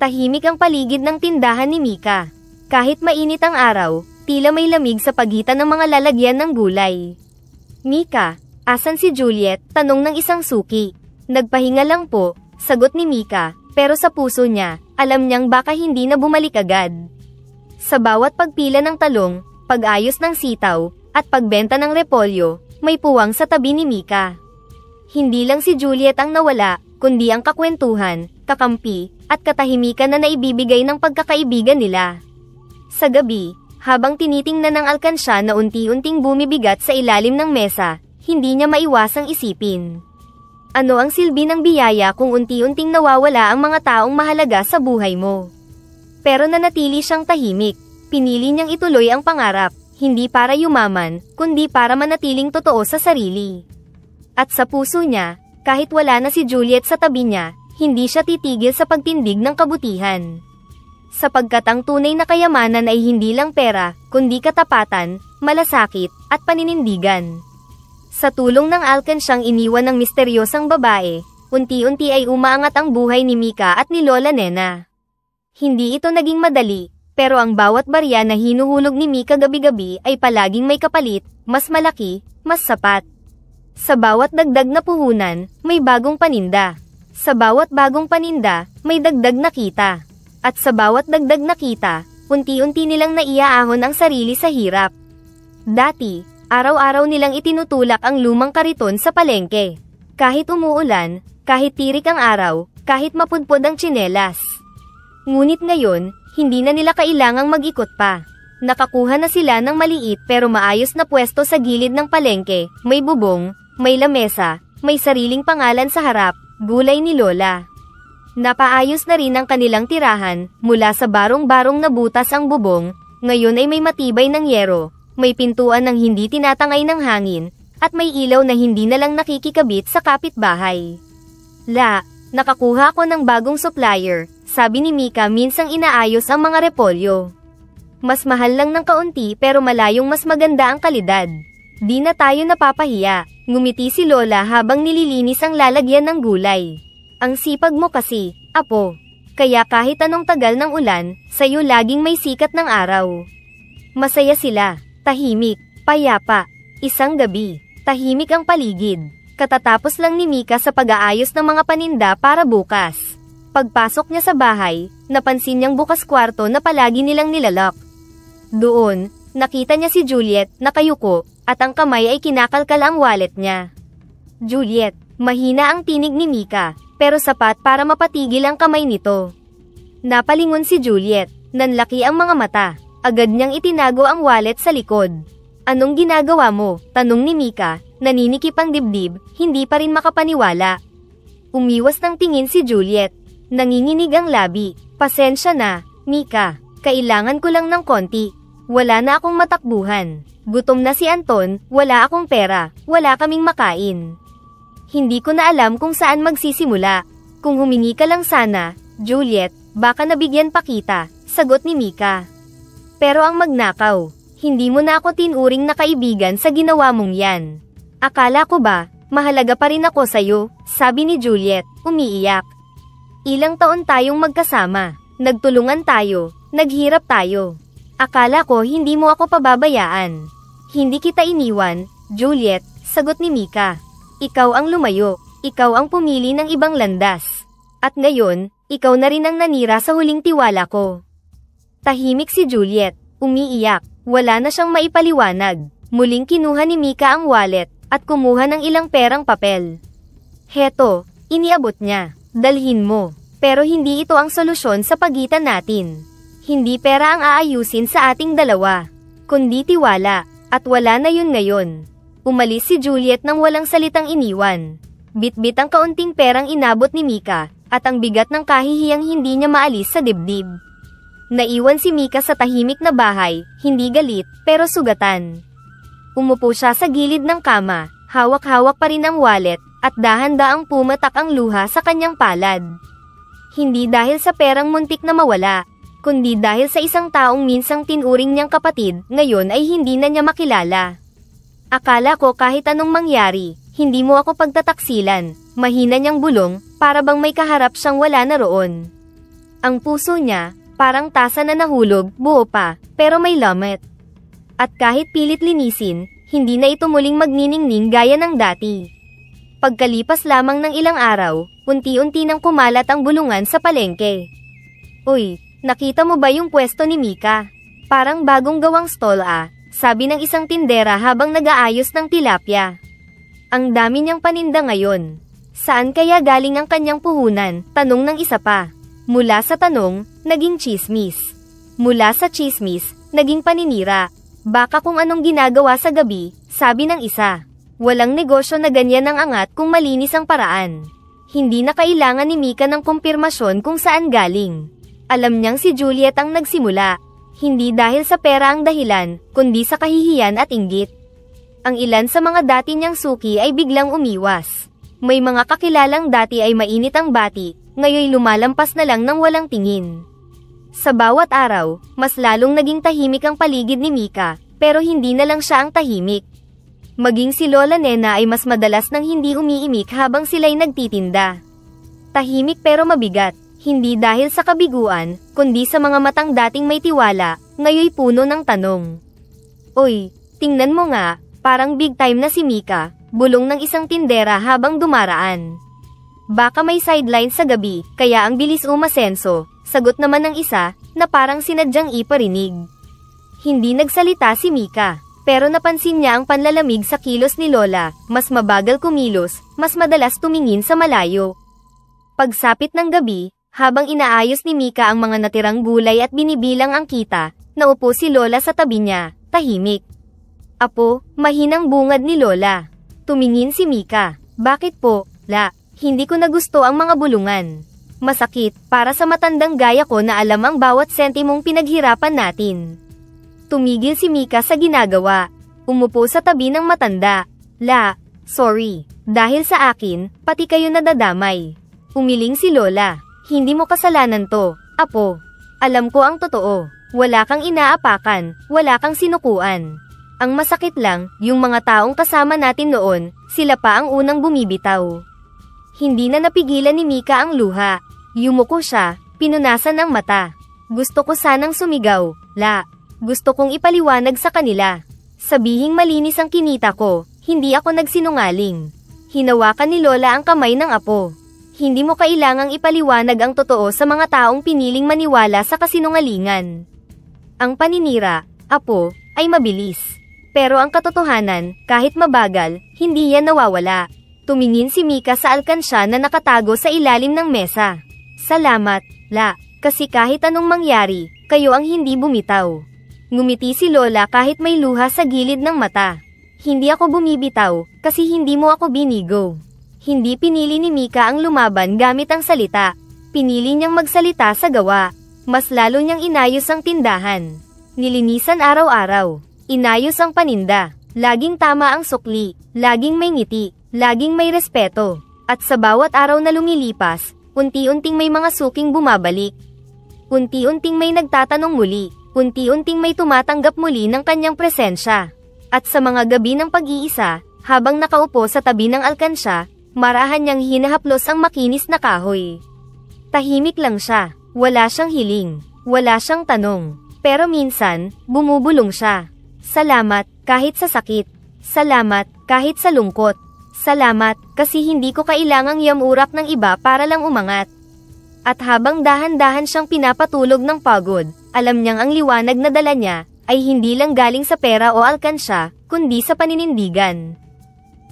Tahimik ang paligid ng tindahan ni Mika. Kahit mainit ang araw, tila may lamig sa pagitan ng mga lalagyan ng gulay. Mika, asan si Juliet? Tanong ng isang suki. Nagpahinga lang po, sagot ni Mika, pero sa puso niya, alam niyang baka hindi na bumalik agad. Sa bawat pagpila ng talong, pag-ayos ng sitaw, at pagbenta ng repolyo, may puwang sa tabi ni Mika. Hindi lang si Juliet ang nawala, kundi ang kakwentuhan, kakampi, at katahimikan na naibibigay ng pagkakaibigan nila. Sa gabi, habang tinitingnan ng alkansya na unti-unting bumibigat sa ilalim ng mesa, hindi niya maiwasang isipin. Ano ang silbi ng biyaya kung unti-unting nawawala ang mga taong mahalaga sa buhay mo? Pero nanatili siyang tahimik. Pinili niyang ituloy ang pangarap, hindi para yumaman, kundi para manatiling totoo sa sarili. At sa puso niya, kahit wala na si Juliet sa tabi niya, hindi siya titigil sa pagtindig ng kabutihan. Sapagkat ang tunay na kayamanan ay hindi lang pera, kundi katapatan, malasakit, at paninindigan. Sa tulong ng alkansyang iniwan ng misteryosang babae, unti-unti ay umaangat ang buhay ni Mika at ni Lola Nena. Hindi ito naging madali, pero ang bawat barya na hinuhulog ni Mika gabi-gabi ay palaging may kapalit, mas malaki, mas sapat. Sa bawat dagdag na puhunan, may bagong paninda. Sa bawat bagong paninda, may dagdag na kita. At sa bawat dagdag na kita, unti-unti nilang naiaahon ang sarili sa hirap. Dati, Araw-araw nilang itinutulak ang lumang kariton sa palengke. Kahit umuulan, kahit tirik ang araw, kahit mapudpod ang tsinelas. Ngunit ngayon, hindi na nila kailangang mag-ikot pa. Nakakuha na sila ng maliit pero maayos na pwesto sa gilid ng palengke, may bubong, may lamesa, may sariling pangalan sa harap, gulay ni Lola. Napaayos na rin ang kanilang tirahan, mula sa barong-barong na butas ang bubong, ngayon ay may matibay ng yero, may pintuan ng hindi tinatangay ng hangin, at may ilaw na hindi na lang nakikikabit sa kapitbahay. Nakakuha ko ng bagong supplier, sabi ni Mika minsang inaayos ang mga repolyo. Mas mahal lang ng kaunti pero malayong mas maganda ang kalidad. Di na tayo napapahiya, ngumiti si Lola habang nililinis ang lalagyan ng gulay. Ang sipag mo kasi, apo. Kaya kahit anong tagal ng ulan, sa'yo laging may sikat ng araw. Masaya sila, tahimik, payapa. Isang gabi, tahimik ang paligid. Katatapos lang ni Mika sa pag-aayos ng mga paninda para bukas. Pagpasok niya sa bahay, napansin niyang bukas kwarto na palagi nilang nilalak. Doon, nakita niya si Juliet, nakayuko, at ang kamay ay kinakalkal ang wallet niya. Juliet, mahina ang tinig ni Mika, pero sapat para mapatigil ang kamay nito. Napalingon si Juliet, nanlaki ang mga mata, agad niyang itinago ang wallet sa likod. Anong ginagawa mo? Tanong ni Mika, naninikip ang dibdib, hindi pa rin makapaniwala. Umiwas ng tingin si Juliet, nanginginig ang labi. Pasensya na, Mika, kailangan ko lang ng konti. Wala na akong matakbuhan. Gutom na si Anton, wala akong pera, wala kaming makain. Hindi ko na alam kung saan magsisimula. Kung humingi ka lang sana, Juliet, baka nabigyan pa kita, sagot ni Mika. Pero ang magnakaw, hindi mo na ako tinuring na kaibigan sa ginawa mong yan. Akala ko ba, mahalaga pa rin ako sa'yo, sabi ni Juliet, umiiyak. Ilang taon tayong magkasama, nagtulungan tayo, naghirap tayo. Akala ko hindi mo ako pababayaan. Hindi kita iniwan, Juliet, sagot ni Mika. Ikaw ang lumayo, ikaw ang pumili ng ibang landas. At ngayon, ikaw na rin ang nanira sa huling tiwala ko. Tahimik si Juliet, umiiyak, wala na siyang maipaliwanag. Muling kinuha ni Mika ang wallet, at kumuha ng ilang perang papel. Heto, iniabot niya, dalhin mo, pero hindi ito ang solusyon sa pagitan natin. Hindi pera ang aayusin sa ating dalawa, kundi tiwala, at wala na yun ngayon. Umalis si Juliet nang walang salitang iniwan. Bit-bit ang kaunting perang inabot ni Mika, at ang bigat ng kahihiyang hindi niya maalis sa dibdib. Naiwan si Mika sa tahimik na bahay, hindi galit, pero sugatan. Umupo siya sa gilid ng kama, hawak-hawak pa rin ang wallet, at dahan-daang pumatak ang luha sa kanyang palad. Hindi dahil sa perang muntik na mawala, kundi dahil sa isang taong minsang tinuring niyang kapatid, ngayon ay hindi na niya makilala. Akala ko kahit anong mangyari, hindi mo ako pagtataksilan, mahina niyang bulong, para bang may kaharap siyang wala na roon. Ang puso niya, parang tasa na nahulog, buo pa, pero may lamat. At kahit pilit linisin, hindi na ito muling magniningning gaya ng dati. Pagkalipas lamang ng ilang araw, unti-unti nang kumalat ang bulungan sa palengke. Uy, nakita mo ba yung pwesto ni Mika? Parang bagong gawang stall sabi ng isang tindera habang nag-aayos ng tilapia. Ang dami niyang paninda ngayon. Saan kaya galing ang kanyang puhunan? Tanong ng isa pa. Mula sa tanong, naging chismis. Mula sa chismis, naging paninira. Baka kung anong ginagawa sa gabi, sabi ng isa. Walang negosyo na ganyan ang angat kung malinis ang paraan. Hindi na kailangan ni Mika ng kumpirmasyon kung saan galing. Alam niyang si Juliet ang nagsimula. Hindi dahil sa pera ang dahilan, kundi sa kahihiyan at inggit. Ang ilan sa mga dati niyang suki ay biglang umiwas. May mga kakilalang dati ay mainit ang bati, ngayon lumalampas na lang ng walang tingin. Sa bawat araw, mas lalong naging tahimik ang paligid ni Mika, pero hindi na lang siya ang tahimik. Maging si Lola Nena ay mas madalas nang hindi umiimik habang sila'y nagtitinda. Tahimik pero mabigat. Hindi dahil sa kabiguan, kundi sa mga matang dating may tiwala, ngayoy puno ng tanong. Oy, tingnan mo nga, parang big time na si Mika, bulong ng isang tindera habang dumaraan. Baka may sideline sa gabi, kaya ang bilis umasenso, sagot naman ng isa, na parang sinadyang iparinig. Hindi nagsalita si Mika. Pero napansin niya ang panlalamig sa kilos ni Lola, mas mabagal kumilos, mas madalas tumingin sa malayo. Pagsapit ng gabi, habang inaayos ni Mika ang mga natirang gulay at binibilang ang kita, naupo si Lola sa tabi niya, tahimik. Apo, mahinang bungad ni Lola. Tumingin si Mika. Bakit po, La? Hindi ko na gusto ang mga bulungan. Masakit, para sa matandang gaya ko na alam ang bawat sentimong pinaghirapan natin. Tumigil si Mika sa ginagawa. Umupo sa tabi ng matanda. La, sorry. Dahil sa akin, pati kayo nadadamay. Umiling si Lola. Hindi mo kasalanan to, Apo. Alam ko ang totoo. Wala kang inaapakan, wala kang sinukuan. Ang masakit lang, yung mga taong kasama natin noon, sila pa ang unang bumibitaw. Hindi na napigilan ni Mika ang luha. Yumuko siya, pinunasan ang mata. Gusto ko sanang sumigaw, La. Gusto kong ipaliwanag sa kanila. Sabihing malinis ang kinita ko, hindi ako nagsinungaling. Hinawakan ni Lola ang kamay ng apo. Hindi mo kailangang ipaliwanag ang totoo sa mga taong piniling maniwala sa kasinungalingan. Ang paninira, Apo, ay mabilis. Pero ang katotohanan, kahit mabagal, hindi yan nawawala. Tumingin si Mika sa alkansya na nakatago sa ilalim ng mesa. Salamat, La, kasi kahit anong mangyari, kayo ang hindi bumitaw. Ngumiti si Lola kahit may luha sa gilid ng mata. Hindi ako bumibitaw, kasi hindi mo ako binigo. Hindi pinili ni Mika ang lumaban gamit ang salita. Pinili niyang magsalita sa gawa. Mas lalo niyang inayos ang tindahan. Nilinisan araw-araw. Inayos ang paninda. Laging tama ang sukli. Laging may ngiti. Laging may respeto. At sa bawat araw na lumilipas, unti-unting may mga suking bumabalik. Unti-unting may nagtatanong muli. Unti-unting may tumatanggap muli ng kanyang presensya. At sa mga gabi ng pag-iisa, habang nakaupo sa tabi ng alkansya, marahan niyang hinahaplos ang makinis na kahoy. Tahimik lang siya. Wala siyang hiling. Wala siyang tanong. Pero minsan, bumubulong siya. Salamat, kahit sa sakit. Salamat, kahit sa lungkot. Salamat, kasi hindi ko kailangang yamurak ng iba para lang umangat. At habang dahan-dahan siyang pinapatulog ng pagod, alam niyang ang liwanag na dala niya, ay hindi lang galing sa pera o alkansya, kundi sa paninindigan.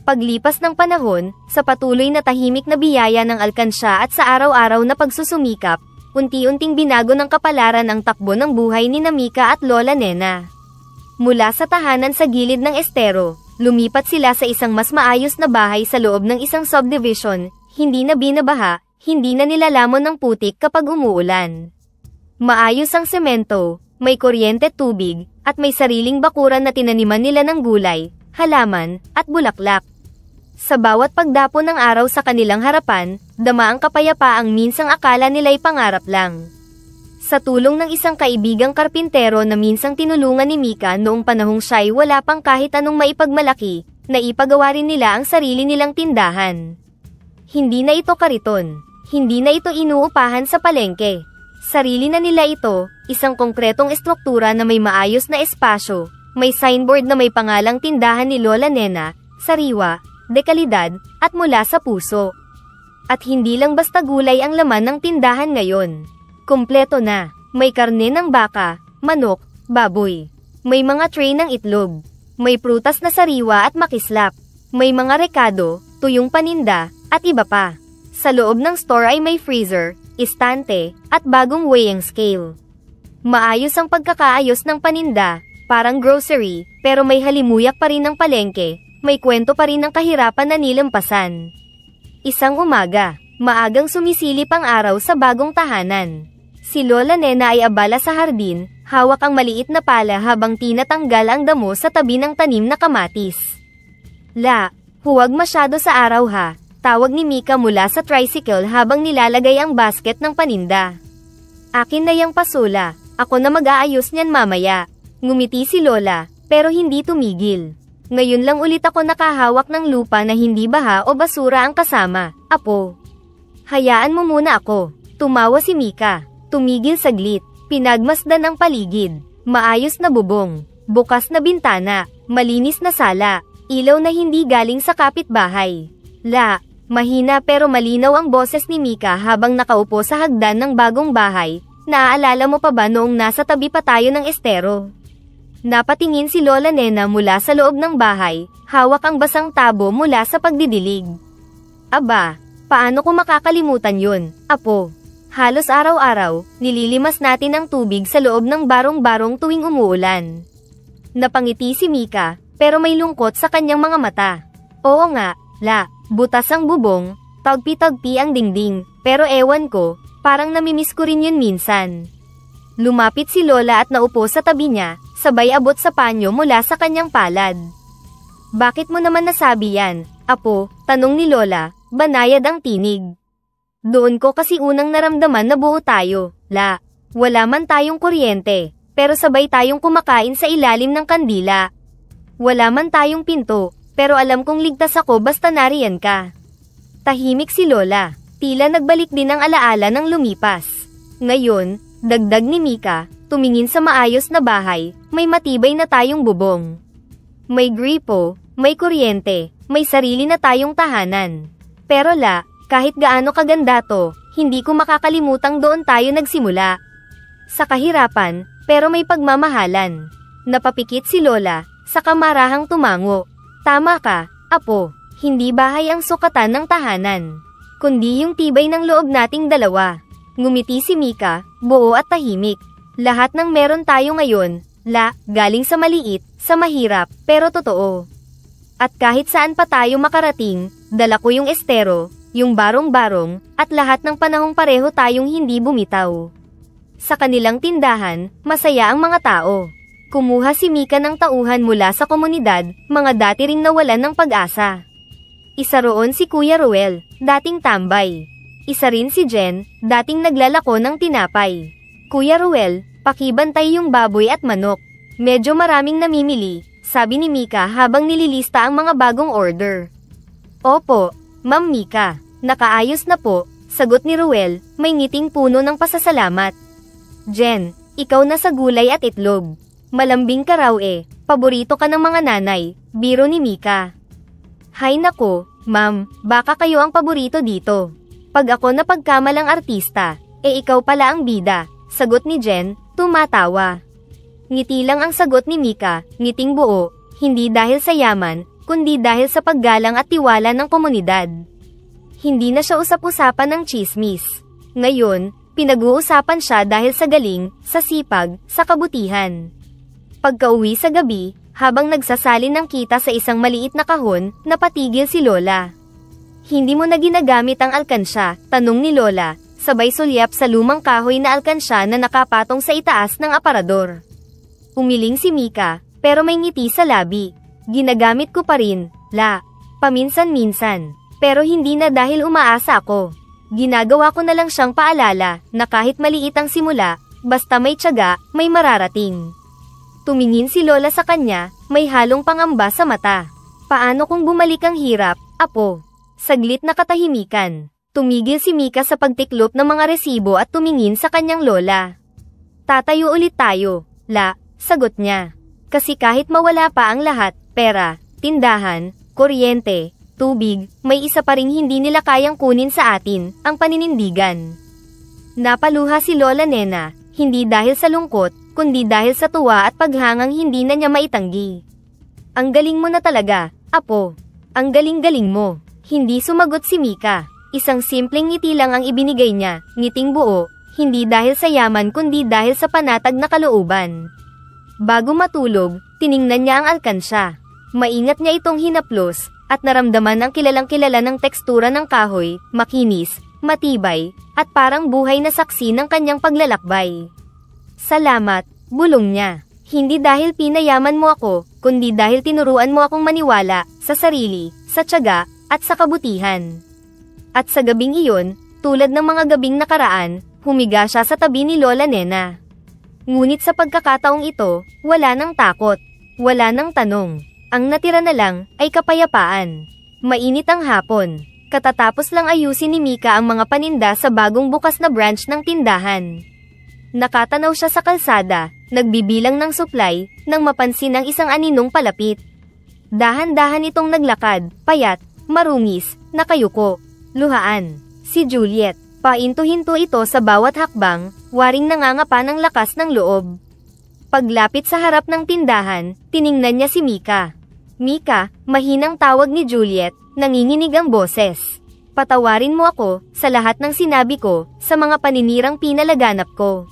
Paglipas ng panahon, sa patuloy na tahimik na biyaya ng alkansya at sa araw-araw na pagsusumikap, unti-unting binago ng kapalaran ang takbo ng buhay ni Mika at Lola Nena. Mula sa tahanan sa gilid ng estero, lumipat sila sa isang mas maayos na bahay sa loob ng isang subdivision, hindi na binabaha, hindi na nilalamon ng putik kapag umuulan. Maayos ang semento, may kuryente at tubig, at may sariling bakuran na tinaniman nila ng gulay, halaman, at bulaklak. Sa bawat pagdapo ng araw sa kanilang harapan, dama ang kapayapaang minsang akala nila'y pangarap lang. Sa tulong ng isang kaibigang karpintero na minsang tinulungan ni Mika noong panahong siya'y wala pang kahit anong maipagmalaki, naipagawa rin nila ang sarili nilang tindahan. Hindi na ito kariton. Hindi na ito inuupahan sa palengke. Sarili na nila ito, isang konkretong estruktura na may maayos na espasyo, may signboard na may pangalang tindahan ni Lola Nena, sariwa, dekalidad, at mula sa puso. At hindi lang basta gulay ang laman ng tindahan ngayon. Kompleto na, may karne ng baka, manok, baboy. May mga tray ng itlog. May prutas na sariwa at makislap. May mga rekado, tuyong paninda, at iba pa. Sa loob ng store ay may freezer, istante, at bagong weighing scale. Maayos ang pagkakaayos ng paninda, parang grocery, pero may halimuyak pa rin ng palengke. May kwento pa rin ng kahirapan na nilampasan. Isang umaga, maagang sumisilip ang araw sa bagong tahanan. Si Lola Nena ay abala sa hardin, hawak ang maliit na pala habang tinatanggal ang damo sa tabi ng tanim na kamatis. La, huwag masyado sa araw ha, tawag ni Mika mula sa tricycle habang nilalagay ang basket ng paninda. Akin na yang pasula, ako na mag-aayos niyan mamaya. Ngumiti si Lola, pero hindi tumigil. Ngayon lang ulit ako nakahawak ng lupa na hindi baha o basura ang kasama, Apo. Hayaan mo muna ako. Tumawa si Mika. Tumigil saglit. Pinagmasdan ang paligid. Maayos na bubong. Bukas na bintana. Malinis na sala. Ilaw na hindi galing sa kapitbahay. La, mahina pero malinaw ang boses ni Mika habang nakaupo sa hagdan ng bagong bahay. Naaalala mo pa ba noong nasa tabi pa tayo ng estero? Napatingin si Lola Nena mula sa loob ng bahay, hawak ang basang tabo mula sa pagdidilig. Aba, paano ko makakalimutan yun, Apo? Halos araw-araw, nililimas natin ang tubig sa loob ng barong-barong tuwing umuulan. Napangiti si Mika, pero may lungkot sa kanyang mga mata. Oo nga, La, butas ang bubong, tagpi-tagpi ang dingding, pero ewan ko, parang namimiss ko rin yun minsan. Lumapit si Lola at naupo sa tabi niya, sabay abot sa panyo mula sa kanyang palad. Bakit mo naman nasabi yan, Apo? Tanong ni Lola, banayad ang tinig. Doon ko kasi unang naramdaman na buo tayo, La. Wala man tayong kuryente, pero sabay tayong kumakain sa ilalim ng kandila. Wala man tayong pinto, pero alam kong ligtas ako basta nariyan ka. Tahimik si Lola, tila nagbalik din ang alaala ng lumipas. Ngayon, dagdag ni Mika, tumingin sa maayos na bahay, may matibay na tayong bubong. May gripo, may kuryente, may sarili na tayong tahanan. Pero La, kahit gaano kaganda to, hindi ko makakalimutang doon tayo nagsimula. Sa kahirapan, pero may pagmamahalan. Napapikit si Lola, sa kamarahang tumango. Tama ka, Apo, hindi bahay ang sukatan ng tahanan, kundi yung tibay ng loob nating dalawa. Ngumiti si Mika, buo at tahimik. Lahat ng meron tayo ngayon, La, galing sa maliit, sa mahirap, pero totoo. At kahit saan pa tayo makarating, dala ko yung estero, yung barong-barong, at lahat ng panahong pareho tayong hindi bumitaw. Sa kanilang tindahan, masaya ang mga tao. Kumuha si Mika ng tauhan mula sa komunidad, mga dati ring nawalan ng pag-asa. Isa roon si Kuya Ruel, dating tambay. Isa rin si Jen, dating naglalako ng tinapay. Kuya Ruel, pakibantay yung baboy at manok. Medyo maraming namimili, sabi ni Mika habang nililista ang mga bagong order. Opo, Ma'am Mika, nakaayos na po, sagot ni Ruel, may ngiting puno ng pasasalamat. Jen, ikaw na sa gulay at itlog. Malambing ka raw paborito ka ng mga nanay, biro ni Mika. Hay nako, Ma'am, baka kayo ang paborito dito. Pag ako na pagkamalang artista, ikaw pala ang bida, sagot ni Jen, tumatawa. Ngiti lang ang sagot ni Mika, ngiting buo, hindi dahil sa yaman, kundi dahil sa paggalang at tiwala ng komunidad. Hindi na siya usap-usapan ng chismis. Ngayon, pinag-uusapan siya dahil sa galing, sa sipag, sa kabutihan. Pagka-uwi sa gabi, habang nagsasalin ng kita sa isang maliit na kahon, napatigil si Lola. Hindi mo na ginagamit ang alkansya, tanong ni Lola, sabay sulyap sa lumang kahoy na alkansya na nakapatong sa itaas ng aparador. Umiling si Mika, pero may ngiti sa labi. Ginagamit ko pa rin, La. Paminsan-minsan. Pero hindi na dahil umaasa ako. Ginagawa ko na lang siyang paalala, na kahit maliit ang simula, basta may tiyaga, may mararating. Tumingin si Lola sa kanya, may halong pangamba sa mata. Paano kung bumalik ang hirap, Apo? Saglit na katahimikan. Tumigil si Mika sa pagtiklop ng mga resibo at tumingin sa kanyang lola. Tatayo ulit tayo, La, sagot niya. Kasi kahit mawala pa ang lahat, pera, tindahan, kuryente, tubig, may isa pa ring hindi nila kayang kunin sa atin, ang paninindigan. Napaluha si Lola Nena, hindi dahil sa lungkot, kundi dahil sa tuwa at paghangang hindi na niya maitanggi. Ang galing mo na talaga, Apo. Ang galing-galing mo. Hindi sumagot si Mika. Isang simpleng ngiti lang ang ibinigay niya, ngiting buo, hindi dahil sa yaman kundi dahil sa panatag na kalooban. Bago matulog, tiningnan niya ang alkansya. Maingat niya itong hinaplos, at naramdaman ang kilalang-kilala ng tekstura ng kahoy, makinis, matibay, at parang buhay na saksi ng kanyang paglalakbay. Salamat, bulong niya. Hindi dahil pinayaman mo ako, kundi dahil tinuruan mo akong maniwala, sa sarili, sa tiyaga, at sa kabutihan. At sa gabing iyon, tulad ng mga gabing nakaraan, humiga siya sa tabi ni Lola Nena. Ngunit sa pagkakataong ito, wala nang takot, wala nang tanong. Ang natira na lang, ay kapayapaan. Mainit ang hapon. Katatapos lang ayusin ni Mika ang mga paninda sa bagong bukas na branch ng tindahan. Nakatanaw siya sa kalsada, nagbibilang ng supply, nang mapansin ang isang aninong palapit. Dahan-dahan itong naglakad, payat, marungis, nakayuko, luhaan. Si Juliet, painto-hinto ito sa bawat hakbang, waring nangangapa ng lakas ng loob. Paglapit sa harap ng tindahan, tiningnan niya si Mika. Mika, mahinang tawag ni Juliet, nanginginig ang boses. Patawarin mo ako, sa lahat ng sinabi ko, sa mga paninirang pinalaganap ko.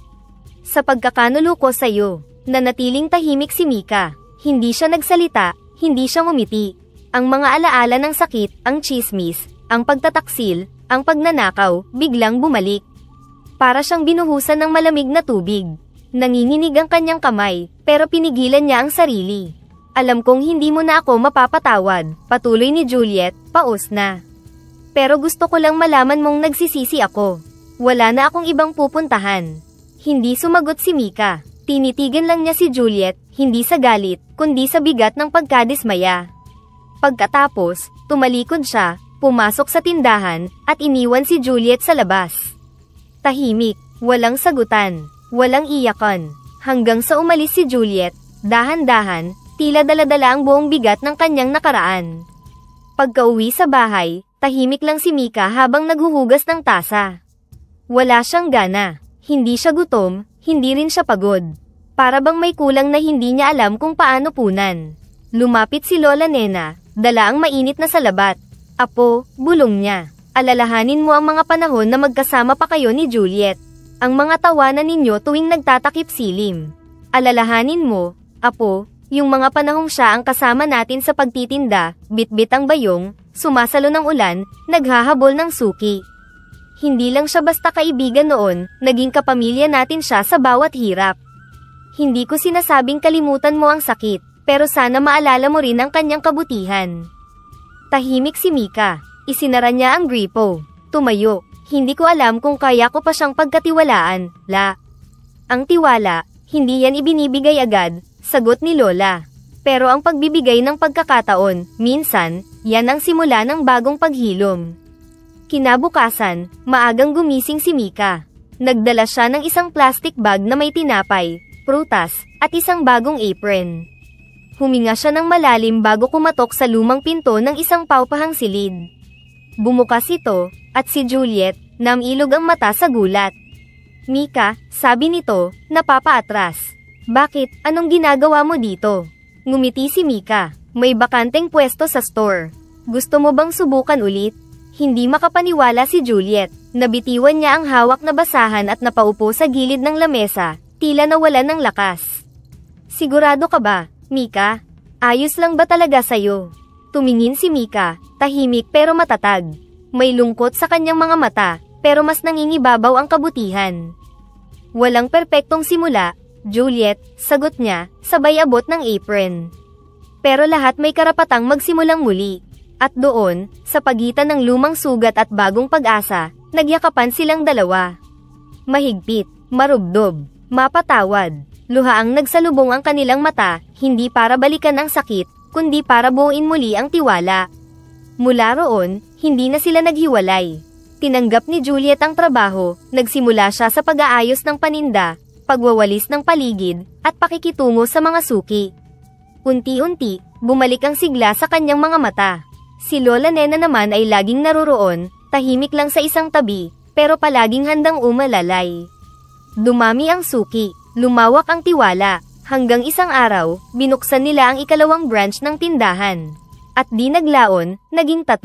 Sa pagkakanulo ko sa'yo, nanatiling tahimik si Mika. Hindi siya nagsalita, hindi siya ngumiti. Ang mga alaala ng sakit, ang chismis, ang pagtataksil, ang pagnanakaw, biglang bumalik. Para siyang binuhusan ng malamig na tubig. Nanginginig ang kanyang kamay, pero pinigilan niya ang sarili. Alam kong hindi mo na ako mapapatawad, patuloy ni Juliet, paus na. Pero gusto ko lang malaman mong nagsisisi ako. Wala na akong ibang pupuntahan. Hindi sumagot si Mika. Tinitigan lang niya si Juliet, hindi sa galit, kundi sa bigat ng pagkadismaya. Pagkatapos, tumalikod siya, pumasok sa tindahan, at iniwan si Juliet sa labas. Tahimik, walang sagutan. Walang iyakan. Hanggang sa umalis si Juliet, dahan-dahan, tila daladala ang buong bigat ng kanyang nakaraan. Pagkauwi sa bahay, tahimik lang si Mika habang naghuhugas ng tasa. Wala siyang gana. Hindi siya gutom, hindi rin siya pagod. Para bang may kulang na hindi niya alam kung paano punan. Lumapit si Lola Nena, dala ang mainit na salabat. Apo, bulong niya. Alalahanin mo ang mga panahon na magkasama pa kayo ni Juliet. Ang mga tawanan ninyo tuwing nagtatakip silim. Alalahanin mo, Apo, yung mga panahong siya ang kasama natin sa pagtitinda, bitbit ang bayong, sumasalo ng ulan, naghahabol ng suki. Hindi lang siya basta kaibigan noon, naging kapamilya natin siya sa bawat hirap. Hindi ko sinasabing kalimutan mo ang sakit, pero sana maalala mo rin ang kanyang kabutihan. Tahimik si Mika, isinara niya ang gripo, tumayo. Hindi ko alam kung kaya ko pa siyang pagkatiwalaan, La. Ang tiwala, hindi yan ibinibigay agad, sagot ni Lola. Pero ang pagbibigay ng pagkakataon, minsan, yan ang simula ng bagong paghilom. Kinabukasan, maagang gumising si Mika. Nagdala siya ng isang plastic bag na may tinapay, prutas, at isang bagong apron. Huminga siya ng malalim bago kumatok sa lumang pinto ng isang paupahang silid. Bumukas ito, at si Juliet, namilog ang mata sa gulat. Mika, sabi nito, napapaatras. Bakit, anong ginagawa mo dito? Ngumiti si Mika, may bakanteng pwesto sa store. Gusto mo bang subukan ulit? Hindi makapaniwala si Juliet, nabitiwan niya ang hawak na basahan at napaupo sa gilid ng lamesa, tila nawalan ng lakas. Sigurado ka ba, Mika? Ayos lang ba talaga sa'yo? Tumingin si Mika, tahimik pero matatag. May lungkot sa kanyang mga mata, pero mas nangingibabaw ang kabutihan. Walang perpektong simula, Juliet, sagot niya, sabay abot ng apron. Pero lahat may karapatang magsimulang muli. At doon, sa pagitan ng lumang sugat at bagong pag-asa, nagyakapan silang dalawa. Mahigpit, marubdob, mapatawad. Luha ang nagsalubong ang kanilang mata, hindi para balikan ang sakit, kundi para buuin muli ang tiwala. Mula roon, hindi na sila naghiwalay. Tinanggap ni Juliet ang trabaho, nagsimula siya sa pag-aayos ng paninda, pagwawalis ng paligid, at pakikitungo sa mga suki. Unti-unti, bumalik ang sigla sa kanyang mga mata. Si Lola Nena naman ay laging naroroon, tahimik lang sa isang tabi, pero palaging handang umalalay. Dumami ang suki, lumawak ang tiwala, hanggang isang araw, binuksan nila ang ikalawang branch ng tindahan. At di naglaon, naging 3.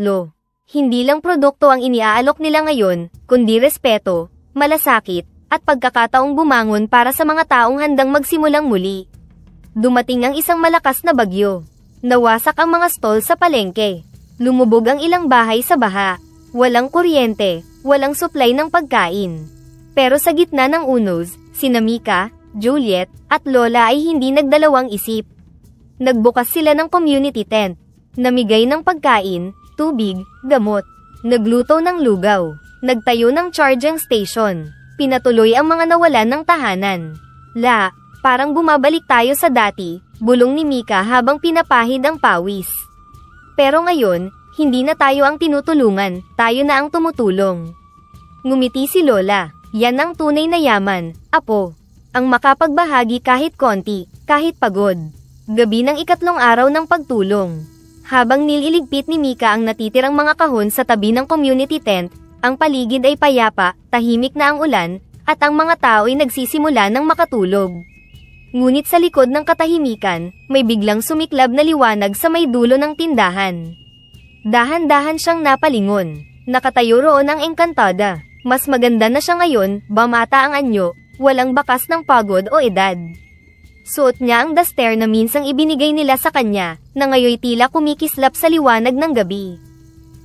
Hindi lang produkto ang iniaalok nila ngayon, kundi respeto, malasakit, at pagkakataong bumangon para sa mga taong handang magsimulang muli. Dumating ang isang malakas na bagyo. Nawasak ang mga stall sa palengke. Lumubog ang ilang bahay sa baha. Walang kuryente, walang supply ng pagkain. Pero sa gitna ng unos, sina Mika, Juliet, at Lola ay hindi nagdalawang isip. Nagbukas sila ng community tent. Namigay ng pagkain, tubig, gamot. Nagluto ng lugaw. Nagtayo ng charging station. Pinatuloy ang mga nawalan ng tahanan. La, parang bumabalik tayo sa dati, bulong ni Mika habang pinapahid ang pawis. Pero ngayon, hindi na tayo ang tinutulungan, tayo na ang tumutulong. Ngumiti si Lola, yan ang tunay na yaman, Apo. Ang makapagbahagi kahit konti, kahit pagod. Gabi ng 3 araw ng pagtulong. Habang nililigpit ni Mika ang natitirang mga kahon sa tabi ng community tent, ang paligid ay payapa, tahimik na ang ulan, at ang mga tao ay nagsisimula ng makatulog. Ngunit sa likod ng katahimikan, may biglang sumiklab na liwanag sa may dulo ng tindahan. Dahan-dahan siyang napalingon. Nakatayo roon ang Encantada. Mas maganda na siya ngayon, bamata ang anyo, walang bakas ng pagod o edad. Suot niya ang duster na minsang ibinigay nila sa kanya, na ngayoy tila kumikislap sa liwanag ng gabi.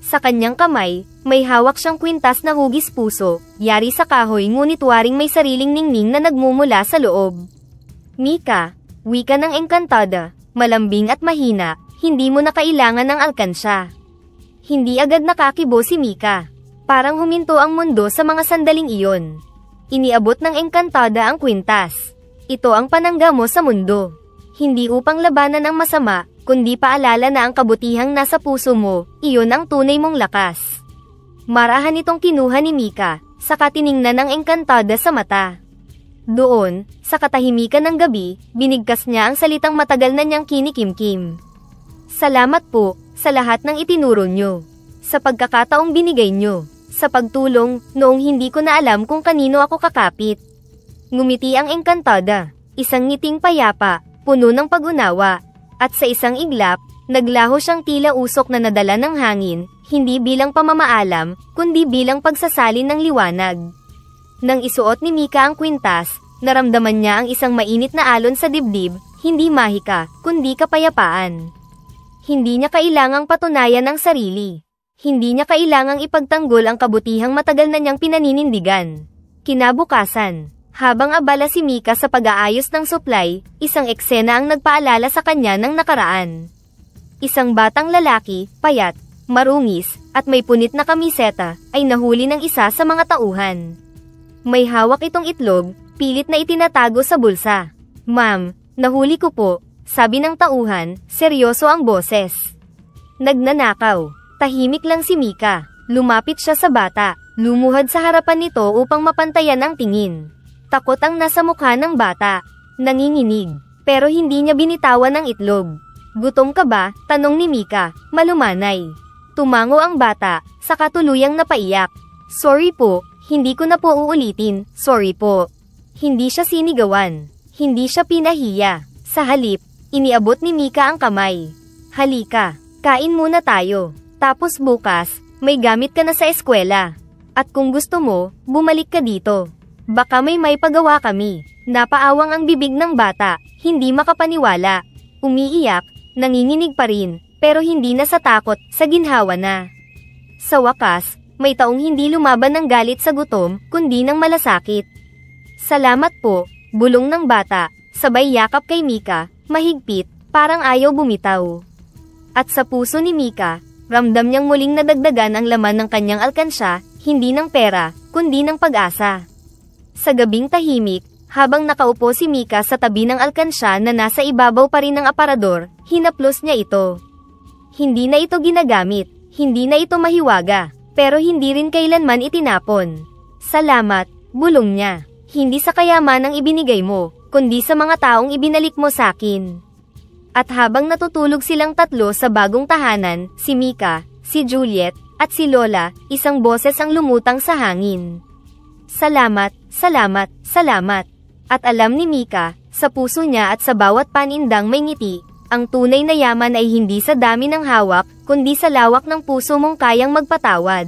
Sa kanyang kamay, may hawak siyang kwintas na hugis puso, yari sa kahoy ngunit waring may sariling ningning na nagmumula sa loob. Mika, wika ng Encantada, malambing at mahina, hindi mo na kailangan ng alkansya. Hindi agad nakakibo si Mika. Parang huminto ang mundo sa mga sandaling iyon. Iniabot ng Encantada ang kwintas. Ito ang panangga mo sa mundo. Hindi upang labanan ang masama, kundi paalala na ang kabutihang nasa puso mo, iyon ang tunay mong lakas. Marahan itong kinuha ni Mika, saka tiningnan ng Encantada sa mata. Doon, sa katahimikan ng gabi, binigkas niya ang salitang matagal na niyang kinikimkim. Salamat po, sa lahat ng itinuro niyo. Sa pagkakataong binigay niyo. Sa pagtulong, noong hindi ko na alam kung kanino ako kakapit. Ngumiti ang Encantada, isang ngiting payapa, puno ng pag-unawa. At sa isang iglap, naglaho siyang tila usok na nadala ng hangin, hindi bilang pamamaalam, kundi bilang pagsasalin ng liwanag. Nang isuot ni Mika ang kwintas, naramdaman niya ang isang mainit na alon sa dibdib, hindi mahika, kundi kapayapaan. Hindi niya kailangang patunayan ang sarili. Hindi niya kailangang ipagtanggol ang kabutihang matagal na niyang pinaninindigan. Kinabukasan, habang abala si Mika sa pag-aayos ng supply, isang eksena ang nagpaalala sa kanya ng nakaraan. Isang batang lalaki, payat, marungis, at may punit na kamiseta, ay nahuli ng isa sa mga tauhan. May hawak itong itlog, pilit na itinatago sa bulsa. Ma'am, nahuli ko po, sabi ng tauhan, seryoso ang boses. Nagnanakaw. Tahimik lang si Mika. Lumapit siya sa bata. Lumuhad sa harapan nito upang mapantayan ang tingin. Takot ang nasa mukha ng bata. Nanginginig. Pero hindi niya binitawan ang itlog. Gutom ka ba? Tanong ni Mika, malumanay. Tumango ang bata, saka tuluyang napaiyak. Sorry po, hindi ko na po uulitin, sorry po. Hindi siya sinigawan. Hindi siya pinahiya. Sa halip, iniabot ni Mika ang kamay. Halika, kain muna tayo. Tapos bukas, may gamit ka na sa eskwela. At kung gusto mo, bumalik ka dito. Baka may pagawa kami. Napaawang ang bibig ng bata, hindi makapaniwala. Umiiyak, nanginginig pa rin, pero hindi na sa takot, sa ginhawa na. Sa wakas, may taong hindi lumaban ng galit sa gutom, kundi ng malasakit. Salamat po, bulong ng bata, sabay yakap kay Mika, mahigpit, parang ayaw bumitaw. At sa puso ni Mika, ramdam niyang muling nadagdagan ang laman ng kanyang alkansya, hindi ng pera, kundi ng pag-asa. Sa gabing tahimik, habang nakaupo si Mika sa tabi ng alkansya na nasa ibabaw pa rin ng aparador, hinaplos niya ito. Hindi na ito ginagamit, hindi na ito mahiwaga, pero hindi rin kailanman itinapon. Salamat, bulong niya. Hindi sa kayaman ang ibinigay mo, kundi sa mga taong ibinalik mo sa akin. At habang natutulog silang tatlo sa bagong tahanan, si Mika, si Juliet, at si Lola, isang boses ang lumutang sa hangin. Salamat, salamat, salamat. At alam ni Mika, sa puso niya at sa bawat panindang may ngiti, ang tunay na yaman ay hindi sa dami ng hawak, kundi sa lawak ng puso mong kayang magpatawad.